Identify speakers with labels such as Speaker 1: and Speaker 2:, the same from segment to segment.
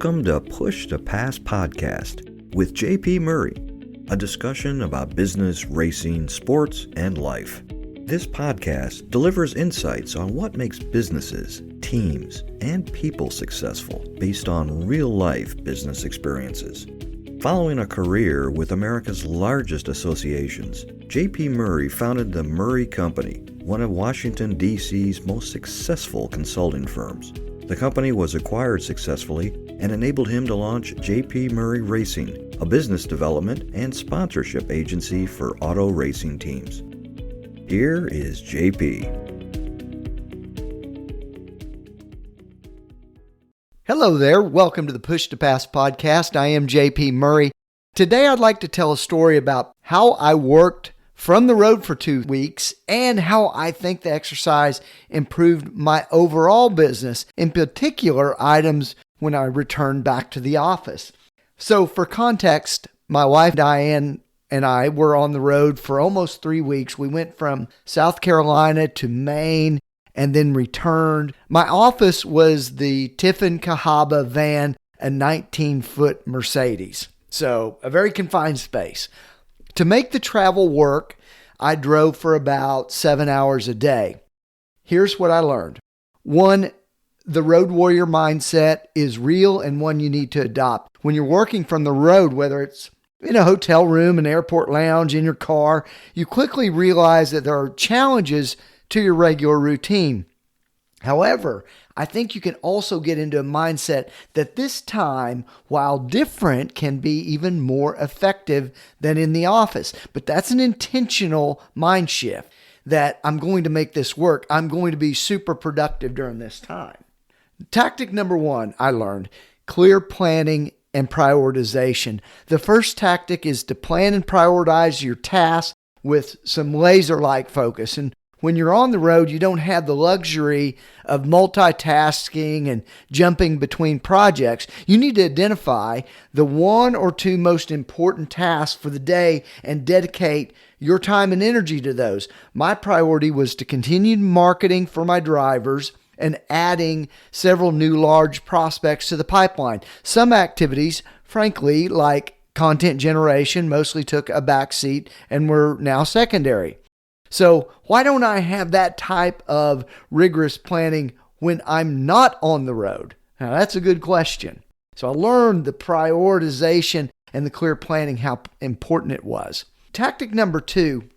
Speaker 1: Welcome to Push to Pass podcast with JP Murray, a discussion about business, racing, sports, and life. This podcast delivers insights on what makes businesses, teams, and people successful based on real-life business experiences. Following a career with America's largest associations, JP Murray founded the Murray Company, one of Washington, D.C.'s most successful consulting firms. The company was acquired successfully and enabled him to launch JP Murray Racing, a business development and sponsorship agency for auto racing teams. Here is JP.
Speaker 2: Hello there. Welcome to the Push to Pass podcast. I am JP Murray. Today I'd like to tell a story about how I worked from the road for 2 weeks and how I think the exercise improved my overall business, in particular items when I returned back to the office. So for context, my wife Diane and I were on the road for almost 3 weeks. We went from South Carolina to Maine and then returned. My office was the Tiffin Cahaba van, a 19-foot Mercedes. So a very confined space. To make the travel work, I drove for about 7 hours a day. Here's what I learned. One, the road warrior mindset is real and one you need to adopt. When you're working from the road, whether it's in a hotel room, an airport lounge, in your car, you quickly realize that there are challenges to your regular routine. However, I think you can also get into a mindset that this time, while different, can be even more effective than in the office. But that's an intentional mind shift that I'm going to make this work. I'm going to be super productive during this time. Tactic number one, I learned, clear planning and prioritization. The first tactic is to plan and prioritize your tasks with some laser-like focus. And when you're on the road, you don't have the luxury of multitasking and jumping between projects. You need to identify the one or two most important tasks for the day and dedicate your time and energy to those. My priority was to continue marketing for my drivers and adding several new large prospects to the pipeline. Some activities, frankly, like content generation, mostly took a backseat and were now secondary. So why don't I have that type of rigorous planning when I'm not on the road? Now that's a good question. So I learned the prioritization and the clear planning, how important it was. Tactic number two,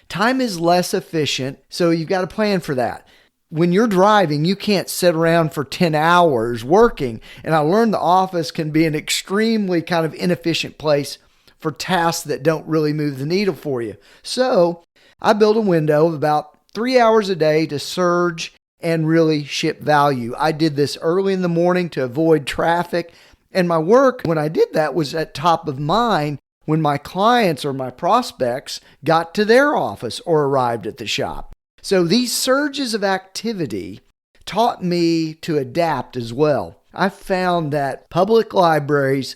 Speaker 2: time is less efficient, so you've got to plan for that. When you're driving, you can't sit around for 10 hours working. And I learned the office can be an extremely kind of inefficient place for tasks that don't really move the needle for you. So I built a window of about 3 hours a day to surge and really ship value. I did this early in the morning to avoid traffic. And my work, when I did that, was at top of mind when my clients or my prospects got to their office or arrived at the shop. So these surges of activity taught me to adapt as well. I found that public libraries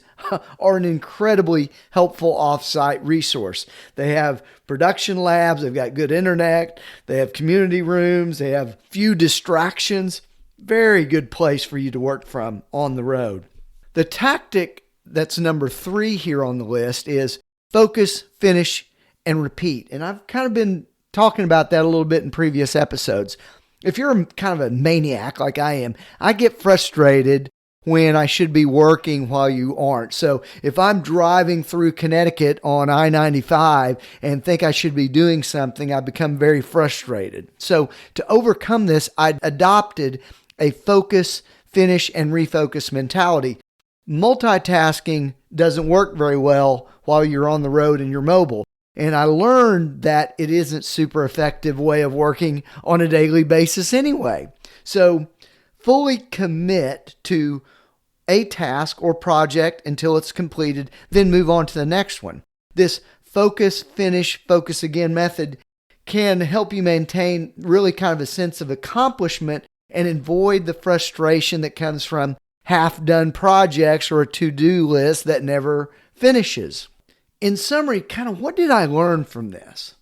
Speaker 2: are an incredibly helpful off-site resource. They have production labs, they've got good internet, they have community rooms, they have few distractions. Very good place for you to work from on the road. The tactic that's number 3 here on the list is focus, finish, and repeat. And I've kind of been talking about that a little bit in previous episodes. If you're kind of a maniac like I am, I get frustrated when I should be working while you aren't. So if I'm driving through Connecticut on I-95 and think I should be doing something, I become very frustrated. So to overcome this, I adopted a focus, finish, and refocus mentality. Multitasking doesn't work very well while you're on the road and you're mobile. And I learned that it isn't super effective way of working on a daily basis anyway. So fully commit to a task or project until it's completed, then move on to the next one. This focus, finish, focus again method can help you maintain really kind of a sense of accomplishment and avoid the frustration that comes from half-done projects or a to-do list that never finishes. In summary, kind of what did I learn from this?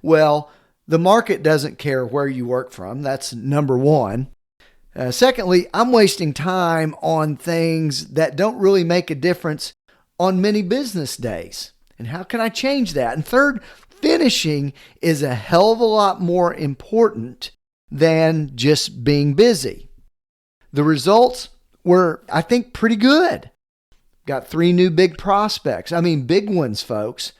Speaker 2: Well, the market doesn't care where you work from. That's number one. Secondly, I'm wasting time on things that don't really make a difference on many business days. And how can I change that? And third, finishing is a hell of a lot more important than just being busy. The results were, I think, pretty good. Got 3 new big prospects. I mean, big ones, folks.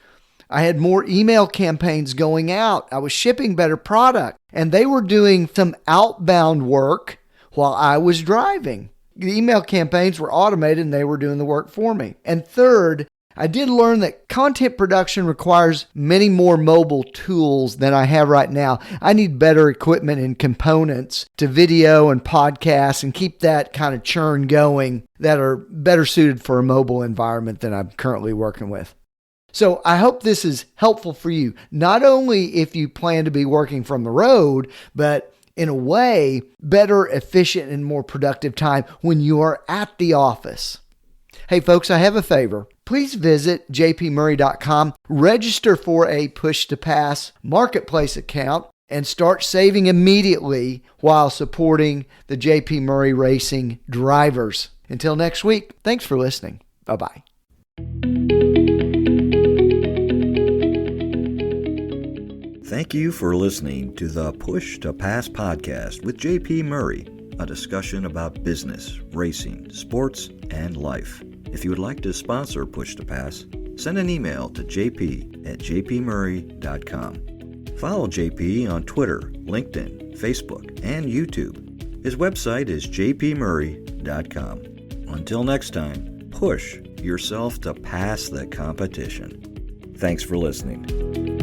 Speaker 2: I had more email campaigns going out. I was shipping better product, and they were doing some outbound work while I was driving. The email campaigns were automated and they were doing the work for me. And third, I did learn that content production requires many more mobile tools than I have right now. I need better equipment and components to video and podcasts and keep that kind of churn going that are better suited for a mobile environment than I'm currently working with. So I hope this is helpful for you, not only if you plan to be working from the road, but in a way, better, efficient, and more productive time when you are at the office. Hey folks, I have a favor. Please visit jpmurray.com, register for a Push to Pass marketplace account, and start saving immediately while supporting the JP Murray Racing drivers. Until next week, thanks for listening. Bye-bye.
Speaker 1: Thank you for listening to the Push to Pass podcast with JP Murray, a discussion about business, racing, sports, and life. If you would like to sponsor Push to Pass, send an email to jp@jpmurray.com. Follow JP on Twitter, LinkedIn, Facebook, and YouTube. His website is jpmurray.com. Until next time, push yourself to pass the competition. Thanks for listening.